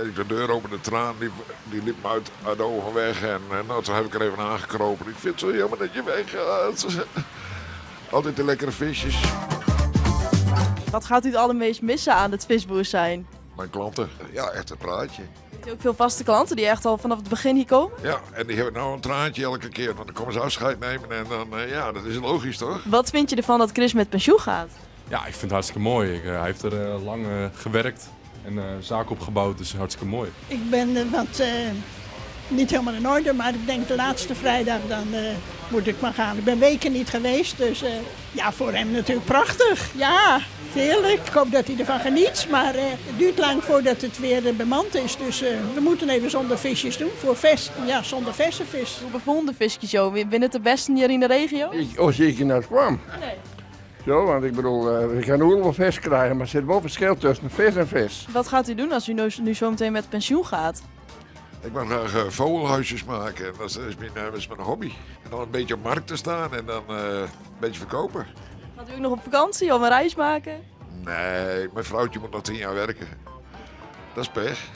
deed ik de deur open, de traan die liep me uit de ogen weg. En nou, toen heb ik er even aangekropen. Ik vind het zo jammer dat je weggaat. Altijd de lekkere visjes. Wat gaat u het allermeest missen aan het visboer zijn? Mijn klanten, ja, echt een praatje. Heeft u ook veel vaste klanten die echt al vanaf het begin hier komen? Ja, en die hebben nou een traantje elke keer. Want dan komen ze afscheid nemen en dan, ja, dat is logisch toch? Wat vind je ervan dat Chris met pensioen gaat? Ja, ik vind het hartstikke mooi. Hij heeft er lang gewerkt en zaak opgebouwd, dus hartstikke mooi. Ik ben niet helemaal in orde, maar ik denk de laatste vrijdag dan moet ik maar gaan. Ik ben weken niet geweest, dus ja, voor hem natuurlijk prachtig. Ja, heerlijk. Ik hoop dat hij ervan geniet, maar het duurt lang voordat het weer bemand is. Dus we moeten even zonder visjes doen, zonder verse vis. Hoe bevonden visjes zo? Winnen het de beste hier in de regio? Als ik naar kwam. Nee. Zo, want ik bedoel, we gaan ook wel vis krijgen, maar er zit wel verschil tussen vis en vis. Wat gaat u doen als u nu zo meteen met pensioen gaat? Ik mag graag vogelhuisjes maken. En dat is mijn hobby. En dan een beetje op markten staan en dan een beetje verkopen. Gaat u ook nog op vakantie of een reis maken? Nee, mijn vrouwtje moet nog 10 jaar werken. Dat is pech.